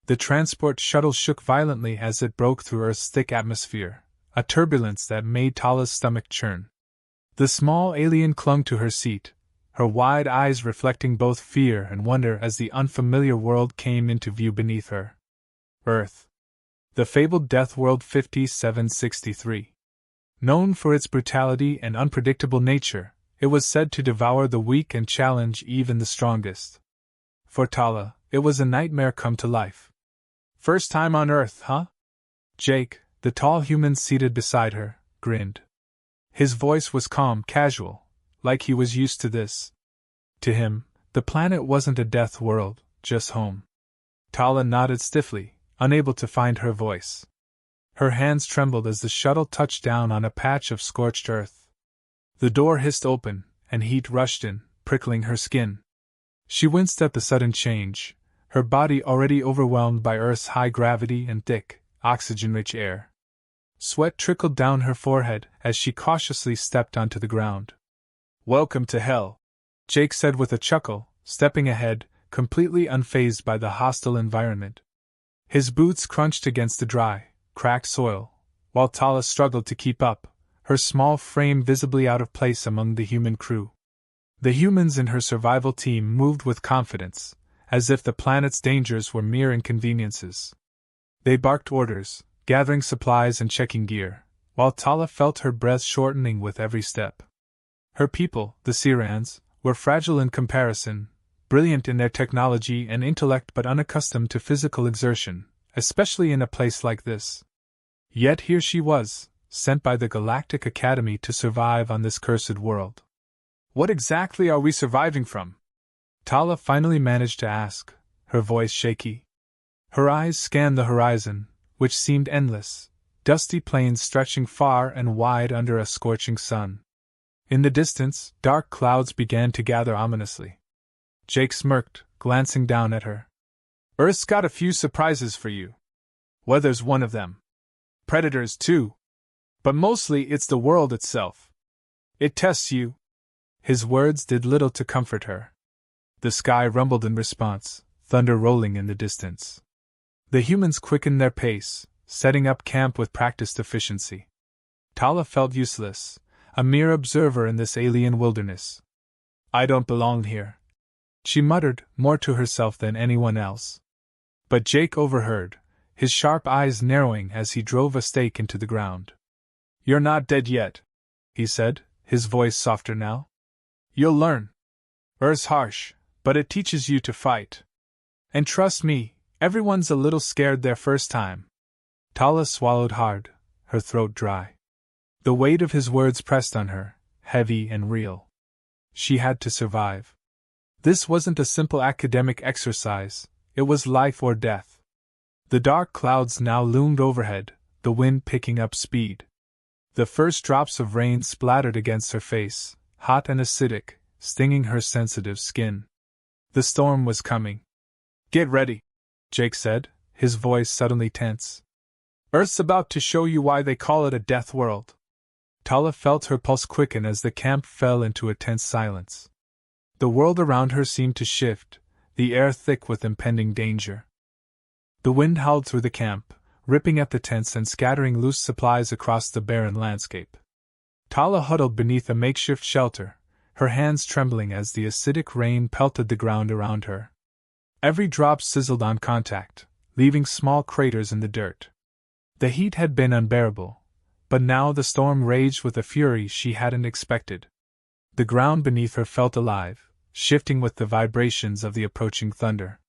The transport shuttle shook violently as it broke through Earth's thick atmosphere, a turbulence that made Tala's stomach churn. The small alien clung to her seat, her wide eyes reflecting both fear and wonder as the unfamiliar world came into view beneath her. Earth. The fabled death world 5763. Known for its brutality and unpredictable nature, it was said to devour the weak and challenge even the strongest. For Tala, it was a nightmare come to life. First time on Earth, huh? Jake, the tall human seated beside her, grinned. His voice was calm, casual, like he was used to this. To him, the planet wasn't a death world, just home. Tala nodded stiffly, unable to find her voice. Her hands trembled as the shuttle touched down on a patch of scorched earth. The door hissed open, and heat rushed in, prickling her skin. She winced at the sudden change, her body already overwhelmed by Earth's high gravity and thick, oxygen-rich air. Sweat trickled down her forehead as she cautiously stepped onto the ground. "Welcome to hell," Jake said with a chuckle, stepping ahead, completely unfazed by the hostile environment. His boots crunched against the dry, cracked soil, while Tala struggled to keep up, her small frame visibly out of place among the human crew. The humans in her survival team moved with confidence, as if the planet's dangers were mere inconveniences. They barked orders, gathering supplies and checking gear, while Tala felt her breath shortening with every step. Her people, the Sirans, were fragile in comparison, brilliant in their technology and intellect but unaccustomed to physical exertion, especially in a place like this. Yet here she was, sent by the Galactic Academy to survive on this cursed world. "What exactly are we surviving from?" Tala finally managed to ask, her voice shaky. Her eyes scanned the horizon, which seemed endless, dusty plains stretching far and wide under a scorching sun. In the distance, dark clouds began to gather ominously. Jake smirked, glancing down at her. "Earth's got a few surprises for you. Weather's one of them. Predators, too. But mostly it's the world itself. It tests you." His words did little to comfort her. The sky rumbled in response, thunder rolling in the distance. The humans quickened their pace, setting up camp with practiced efficiency. Tala felt useless, a mere observer in this alien wilderness. "I don't belong here," she muttered, more to herself than anyone else. But Jake overheard, his sharp eyes narrowing as he drove a stake into the ground. "You're not dead yet," he said, his voice softer now. "You'll learn. Earth's harsh, but it teaches you to fight. And trust me, everyone's a little scared their first time." Tala swallowed hard, her throat dry. The weight of his words pressed on her, heavy and real. She had to survive. This wasn't a simple academic exercise, it was life or death. The dark clouds now loomed overhead, the wind picking up speed. The first drops of rain splattered against her face, hot and acidic, stinging her sensitive skin. The storm was coming. "Get ready," Jake said, his voice suddenly tense. "Earth's about to show you why they call it a death world." Tala felt her pulse quicken as the camp fell into a tense silence. The world around her seemed to shift, the air thick with impending danger. The wind howled through the camp, ripping at the tents and scattering loose supplies across the barren landscape. Tala huddled beneath a makeshift shelter, her hands trembling as the acidic rain pelted the ground around her. Every drop sizzled on contact, leaving small craters in the dirt. The heat had been unbearable, but now the storm raged with a fury she hadn't expected. The ground beneath her felt alive, shifting with the vibrations of the approaching thunder.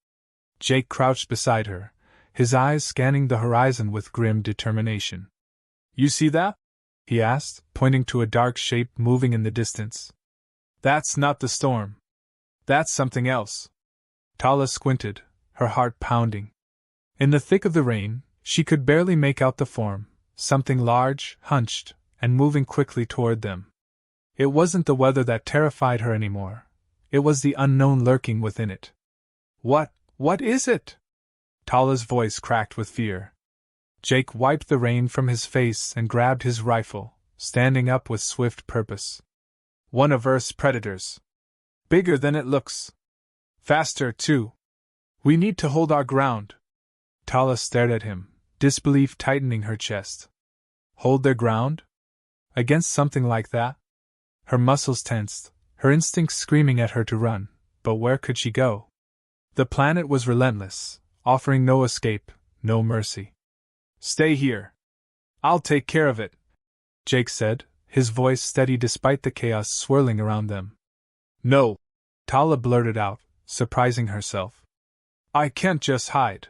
Jake crouched beside her, his eyes scanning the horizon with grim determination. "You see that?" he asked, pointing to a dark shape moving in the distance. "That's not the storm. That's something else." Tala squinted, her heart pounding. In the thick of the rain, she could barely make out the form, something large, hunched, and moving quickly toward them. It wasn't the weather that terrified her anymore. It was the unknown lurking within it. What is it?" Tala's voice cracked with fear. Jake wiped the rain from his face and grabbed his rifle, standing up with swift purpose. "One of Earth's predators. Bigger than it looks. Faster, too. We need to hold our ground." Tala stared at him, disbelief tightening her chest. Hold their ground? Against something like that? Her muscles tensed, her instincts screaming at her to run, but where could she go? The planet was relentless, offering no escape, no mercy. Stay here. I'll take care of it, Jake said, his voice steady despite the chaos swirling around them. No, Tala blurted out, surprising herself. I can't just hide.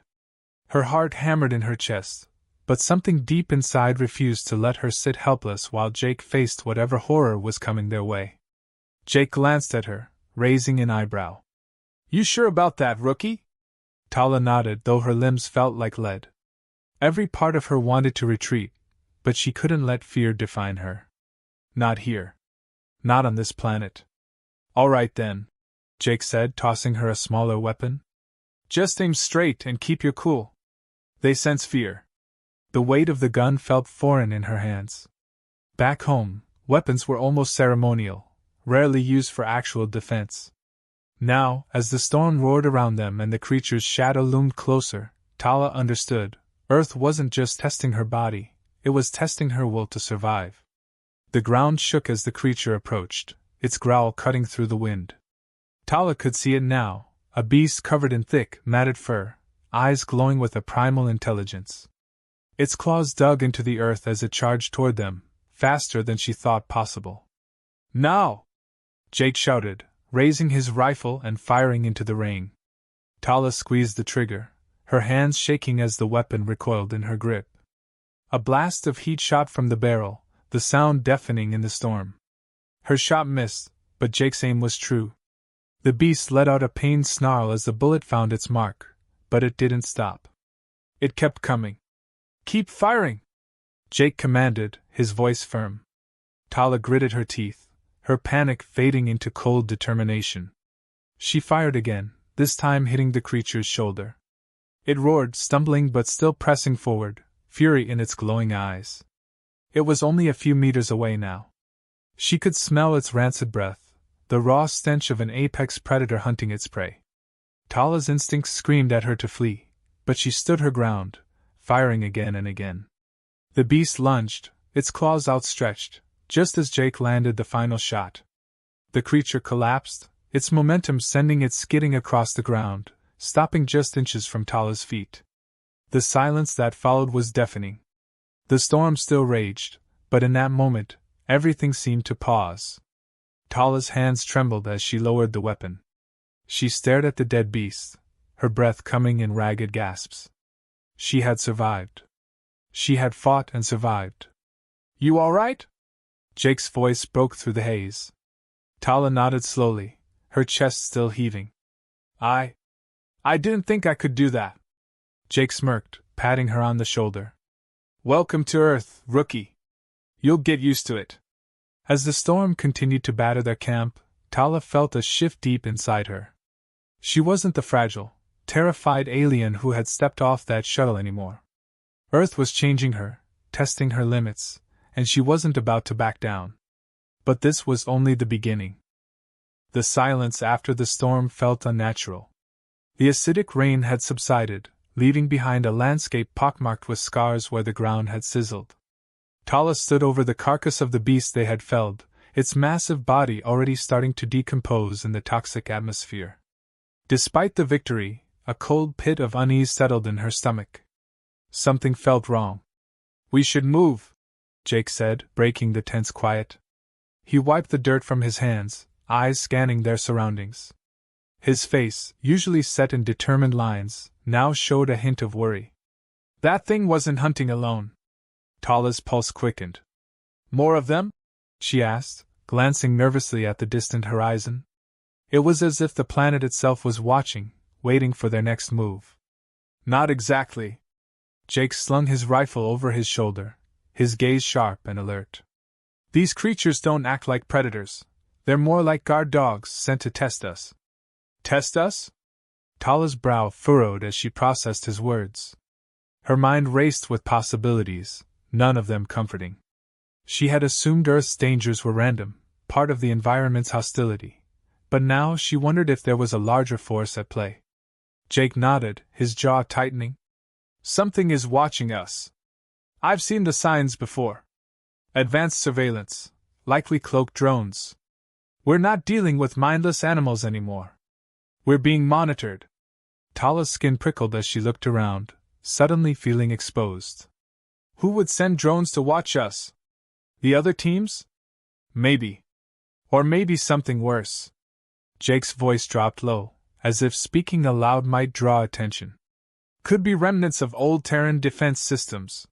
Her heart hammered in her chest, but something deep inside refused to let her sit helpless while Jake faced whatever horror was coming their way. Jake glanced at her, raising an eyebrow. You sure about that, rookie? Tala nodded, though her limbs felt like lead. Every part of her wanted to retreat, but she couldn't let fear define her. Not here. Not on this planet. All right then, Jake said, tossing her a smaller weapon. Just aim straight and keep your cool. They sense fear. The weight of the gun felt foreign in her hands. Back home, weapons were almost ceremonial, rarely used for actual defense. Now, as the storm roared around them and the creature's shadow loomed closer, Tala understood. Earth wasn't just testing her body, it was testing her will to survive. The ground shook as the creature approached, its growl cutting through the wind. Tala could see it now, a beast covered in thick, matted fur, eyes glowing with a primal intelligence. Its claws dug into the earth as it charged toward them, faster than she thought possible. Now! Jake shouted, raising his rifle and firing into the rain. Tala squeezed the trigger, her hands shaking as the weapon recoiled in her grip. A blast of heat shot from the barrel, the sound deafening in the storm. Her shot missed, but Jake's aim was true. The beast let out a pained snarl as the bullet found its mark, but it didn't stop. It kept coming. Keep firing! Jake commanded, his voice firm. Tala gritted her teeth, her panic fading into cold determination. She fired again, this time hitting the creature's shoulder. It roared, stumbling but still pressing forward, fury in its glowing eyes. It was only a few meters away now. She could smell its rancid breath, the raw stench of an apex predator hunting its prey. Tala's instincts screamed at her to flee, but she stood her ground, firing again and again. The beast lunged, its claws outstretched, just as Jake landed the final shot. The creature collapsed, its momentum sending it skidding across the ground, stopping just inches from Tala's feet. The silence that followed was deafening. The storm still raged, but in that moment, everything seemed to pause. Tala's hands trembled as she lowered the weapon. She stared at the dead beast, her breath coming in ragged gasps. She had survived. She had fought and survived. You all right? Jake's voice broke through the haze. Tala nodded slowly, her chest still heaving. I didn't think I could do that. Jake smirked, patting her on the shoulder. Welcome to Earth, rookie. You'll get used to it. As the storm continued to batter their camp, Tala felt a shift deep inside her. She wasn't the fragile, terrified alien who had stepped off that shuttle anymore. Earth was changing her, testing her limits, and she wasn't about to back down. But this was only the beginning. The silence after the storm felt unnatural. The acidic rain had subsided, leaving behind a landscape pockmarked with scars where the ground had sizzled. Tala stood over the carcass of the beast they had felled, its massive body already starting to decompose in the toxic atmosphere. Despite the victory, a cold pit of unease settled in her stomach. Something felt wrong. We should move, Jake said, breaking the tense quiet. He wiped the dirt from his hands, eyes scanning their surroundings. His face, usually set in determined lines, now showed a hint of worry. That thing wasn't hunting alone. Tala's pulse quickened. More of them? She asked, glancing nervously at the distant horizon. It was as if the planet itself was watching, waiting for their next move. Not exactly. Jake slung his rifle over his shoulder, his gaze sharp and alert. These creatures don't act like predators. They're more like guard dogs sent to test us. Test us? Tala's brow furrowed as she processed his words. Her mind raced with possibilities, none of them comforting. She had assumed Earth's dangers were random, part of the environment's hostility, but now she wondered if there was a larger force at play. Jake nodded, his jaw tightening. Something is watching us. I've seen the signs before. Advanced surveillance, likely cloaked drones. We're not dealing with mindless animals anymore. We're being monitored. Tala's skin prickled as she looked around, suddenly feeling exposed. Who would send drones to watch us? The other teams? Maybe. Or maybe something worse. Jake's voice dropped low, as if speaking aloud might draw attention. Could be remnants of old Terran defense systems.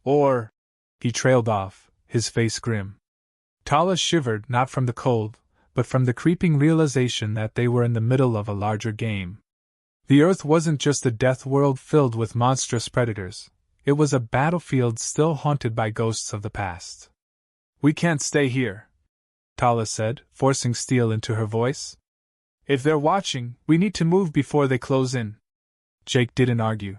Or… He trailed off, his face grim. Tala shivered not from the cold, but from the creeping realization that they were in the middle of a larger game. The Earth wasn't just a death world filled with monstrous predators, it was a battlefield still haunted by ghosts of the past. We can't stay here, Tala said, forcing steel into her voice. If they're watching, we need to move before they close in. Jake didn't argue.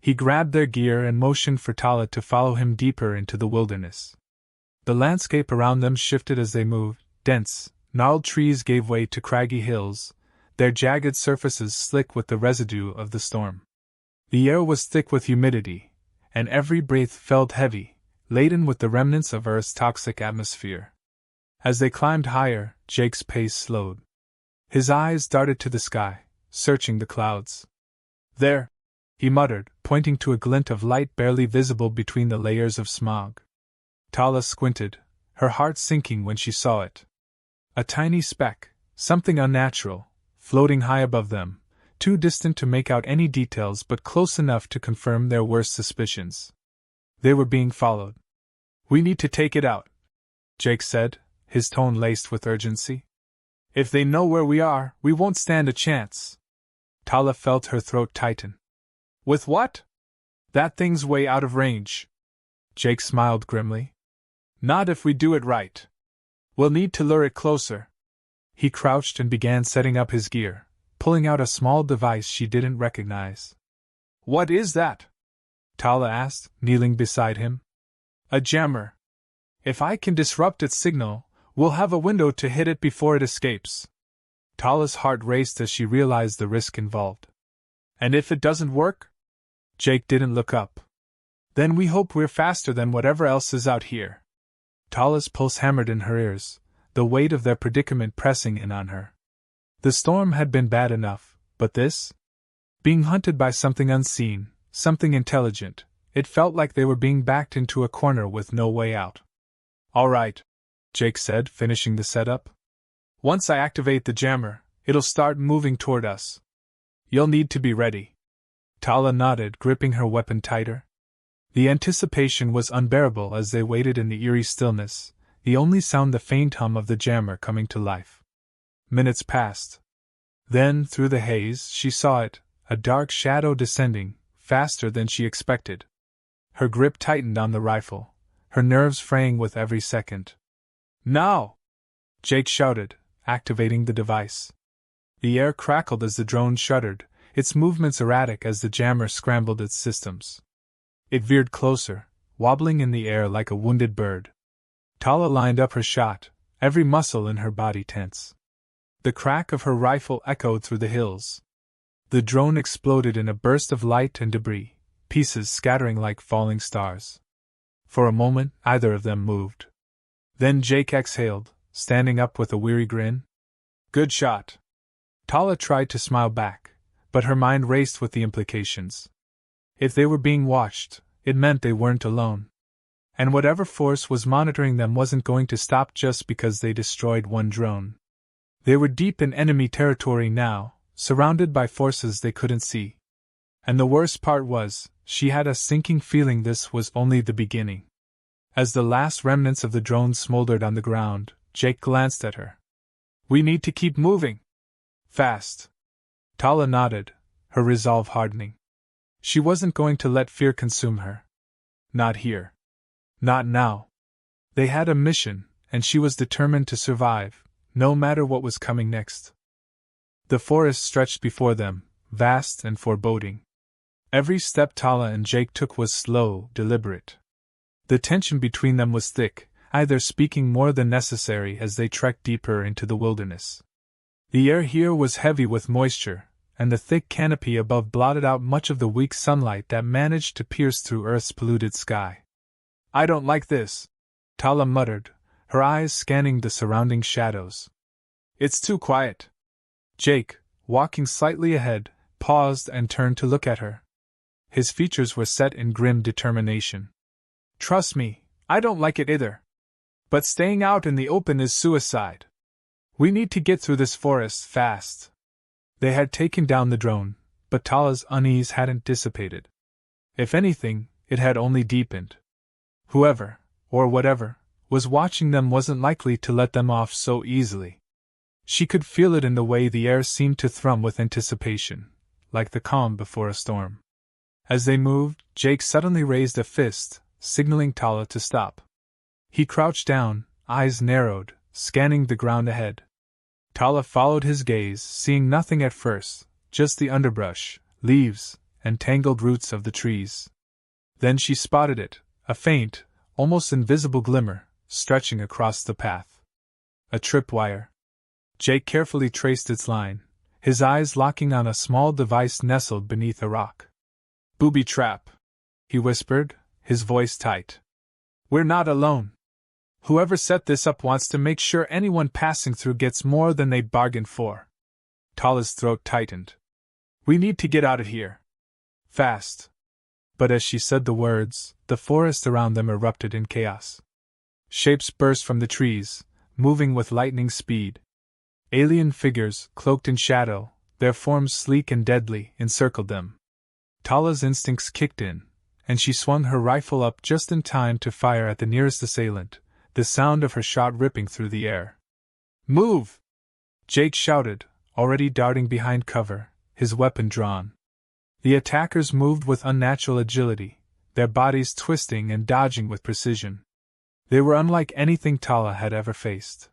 He grabbed their gear and motioned for Tala to follow him deeper into the wilderness. The landscape around them shifted as they moved. Dense, gnarled trees gave way to craggy hills, their jagged surfaces slick with the residue of the storm. The air was thick with humidity, and every breath felt heavy, laden with the remnants of Earth's toxic atmosphere. As they climbed higher, Jake's pace slowed. His eyes darted to the sky, searching the clouds. There, he muttered, pointing to a glint of light barely visible between the layers of smog. Tala squinted, her heart sinking when she saw it. A tiny speck, something unnatural, floating high above them, too distant to make out any details but close enough to confirm their worst suspicions. They were being followed. We need to take it out, Jake said, his tone laced with urgency. If they know where we are, we won't stand a chance. Tala felt her throat tighten. With what? That thing's way out of range. Jake smiled grimly. Not if we do it right. We'll need to lure it closer. He crouched and began setting up his gear, pulling out a small device she didn't recognize. What is that? Tala asked, kneeling beside him. A jammer. If I can disrupt its signal, we'll have a window to hit it before it escapes. Tala's heart raced as she realized the risk involved. And if it doesn't work? Jake didn't look up. Then we hope we're faster than whatever else is out here. Tala's pulse hammered in her ears, the weight of their predicament pressing in on her. The storm had been bad enough, but this? Being hunted by something unseen, something intelligent, it felt like they were being backed into a corner with no way out. All right, Jake said, finishing the setup. Once I activate the jammer, it'll start moving toward us. You'll need to be ready. Tala nodded, gripping her weapon tighter. The anticipation was unbearable as they waited in the eerie stillness, the only sound the faint hum of the jammer coming to life. Minutes passed. Then, through the haze, she saw it, a dark shadow descending, faster than she expected. Her grip tightened on the rifle, her nerves fraying with every second. Now! Jake shouted, activating the device. The air crackled as the drone shuddered, its movements erratic as the jammer scrambled its systems. It veered closer, wobbling in the air like a wounded bird. Tala lined up her shot, every muscle in her body tense. The crack of her rifle echoed through the hills. The drone exploded in a burst of light and debris, pieces scattering like falling stars. For a moment, neither of them moved. Then Jake exhaled, standing up with a weary grin. Good shot. Tala tried to smile back, but her mind raced with the implications. If they were being watched, it meant they weren't alone. And whatever force was monitoring them wasn't going to stop just because they destroyed one drone. They were deep in enemy territory now, surrounded by forces they couldn't see. And the worst part was, she had a sinking feeling this was only the beginning. As the last remnants of the drone smoldered on the ground, Jake glanced at her. We need to keep moving. Fast. Tala nodded, her resolve hardening. She wasn't going to let fear consume her. Not here. Not now. They had a mission, and she was determined to survive, no matter what was coming next. The forest stretched before them, vast and foreboding. Every step Tala and Jake took was slow, deliberate. The tension between them was thick, either speaking more than necessary as they trekked deeper into the wilderness. The air here was heavy with moisture, and the thick canopy above blotted out much of the weak sunlight that managed to pierce through Earth's polluted sky. "I don't like this," Tala muttered, her eyes scanning the surrounding shadows. "It's too quiet." Jake, walking slightly ahead, paused and turned to look at her. His features were set in grim determination. "Trust me, I don't like it either. But staying out in the open is suicide. We need to get through this forest fast." They had taken down the drone, but Tala's unease hadn't dissipated. If anything, it had only deepened. Whoever, or whatever, was watching them wasn't likely to let them off so easily. She could feel it in the way the air seemed to thrum with anticipation, like the calm before a storm. As they moved, Jake suddenly raised a fist, signaling Tala to stop. He crouched down, eyes narrowed, scanning the ground ahead. Tala followed his gaze, seeing nothing at first, just the underbrush, leaves, and tangled roots of the trees. Then she spotted it, a faint, almost invisible glimmer, stretching across the path. A tripwire. Jake carefully traced its line, his eyes locking on a small device nestled beneath a rock. "Booby trap," he whispered, his voice tight. "We're not alone. Whoever set this up wants to make sure anyone passing through gets more than they bargained for." Tala's throat tightened. "We need to get out of here. Fast." But as she said the words, the forest around them erupted in chaos. Shapes burst from the trees, moving with lightning speed. Alien figures, cloaked in shadow, their forms sleek and deadly, encircled them. Tala's instincts kicked in, and she swung her rifle up just in time to fire at the nearest assailant, the sound of her shot ripping through the air. "Move!" Jake shouted, already darting behind cover, his weapon drawn. The attackers moved with unnatural agility, their bodies twisting and dodging with precision. They were unlike anything Tala had ever faced.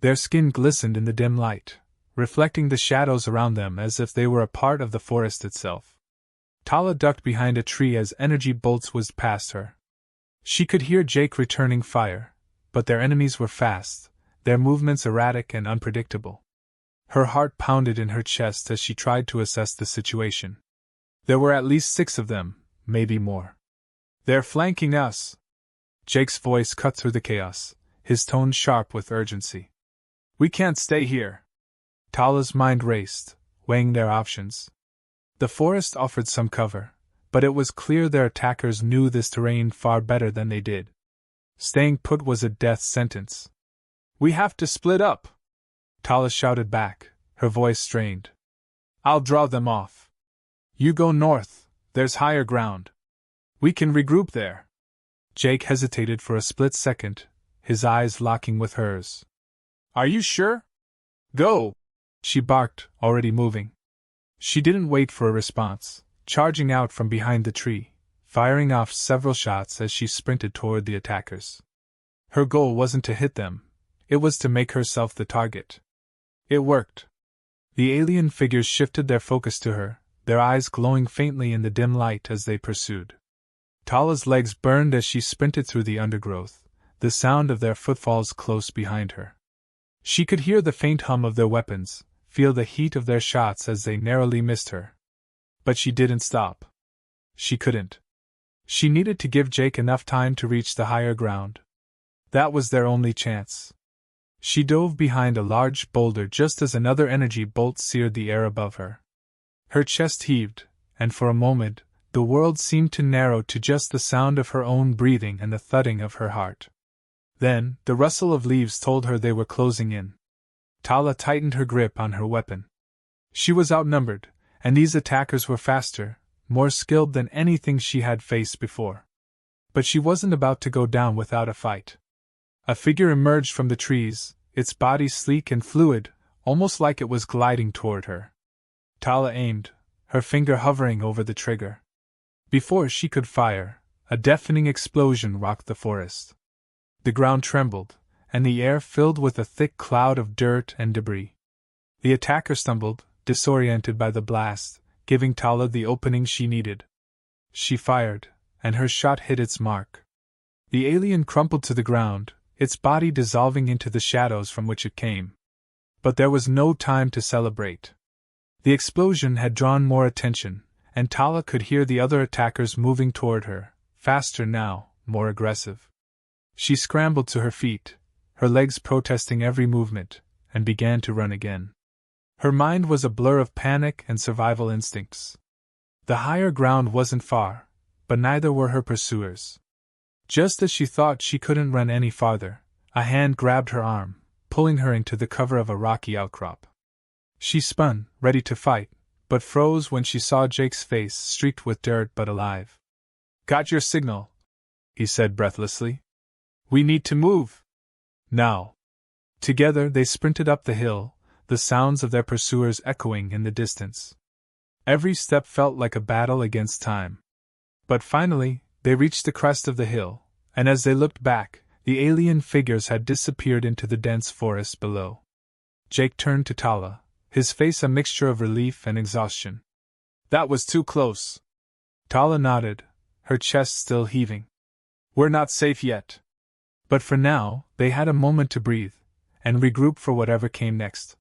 Their skin glistened in the dim light, reflecting the shadows around them as if they were a part of the forest itself. Tala ducked behind a tree as energy bolts whizzed past her. She could hear Jake returning fire, but their enemies were fast, their movements erratic and unpredictable. Her heart pounded in her chest as she tried to assess the situation. There were at least 6 of them, maybe more. "They're flanking us!" Jake's voice cut through the chaos, his tone sharp with urgency. "We can't stay here." Tala's mind raced, weighing their options. The forest offered some cover, but it was clear their attackers knew this terrain far better than they did. Staying put was a death sentence. "We have to split up!" Tala shouted back, her voice strained. "I'll draw them off. You go north, there's higher ground. We can regroup there." Jake hesitated for a split second, his eyes locking with hers. "Are you sure?" "Go!" she barked, already moving. She didn't wait for a response, charging out from behind the tree, firing off several shots as she sprinted toward the attackers. Her goal wasn't to hit them, it was to make herself the target. It worked. The alien figures shifted their focus to her, their eyes glowing faintly in the dim light as they pursued. Tala's legs burned as she sprinted through the undergrowth, the sound of their footfalls close behind her. She could hear the faint hum of their weapons, feel the heat of their shots as they narrowly missed her. But she didn't stop. She couldn't. She needed to give Jake enough time to reach the higher ground. That was their only chance. She dove behind a large boulder just as another energy bolt seared the air above her. Her chest heaved, and for a moment, the world seemed to narrow to just the sound of her own breathing and the thudding of her heart. Then, the rustle of leaves told her they were closing in. Tala tightened her grip on her weapon. She was outnumbered, and these attackers were faster, more skilled than anything she had faced before. But she wasn't about to go down without a fight. A figure emerged from the trees, its body sleek and fluid, almost like it was gliding toward her. Tala aimed, her finger hovering over the trigger. Before she could fire, a deafening explosion rocked the forest. The ground trembled, and the air filled with a thick cloud of dirt and debris. The attacker stumbled, disoriented by the blast, giving Tala the opening she needed. She fired, and her shot hit its mark. The alien crumpled to the ground, its body dissolving into the shadows from which it came. But there was no time to celebrate. The explosion had drawn more attention, and Tala could hear the other attackers moving toward her, faster now, more aggressive. She scrambled to her feet, her legs protesting every movement, and began to run again. Her mind was a blur of panic and survival instincts. The higher ground wasn't far, but neither were her pursuers. Just as she thought she couldn't run any farther, a hand grabbed her arm, pulling her into the cover of a rocky outcrop. She spun, ready to fight, but froze when she saw Jake's face streaked with dirt but alive. "Got your signal," he said breathlessly. "We need to move. Now." Together they sprinted up the hill, the sounds of their pursuers echoing in the distance. Every step felt like a battle against time. But finally, they reached the crest of the hill, and as they looked back, the alien figures had disappeared into the dense forest below. Jake turned to Tala, his face a mixture of relief and exhaustion. "That was too close." Tala nodded, her chest still heaving. "We're not safe yet." But for now, they had a moment to breathe, and regroup for whatever came next.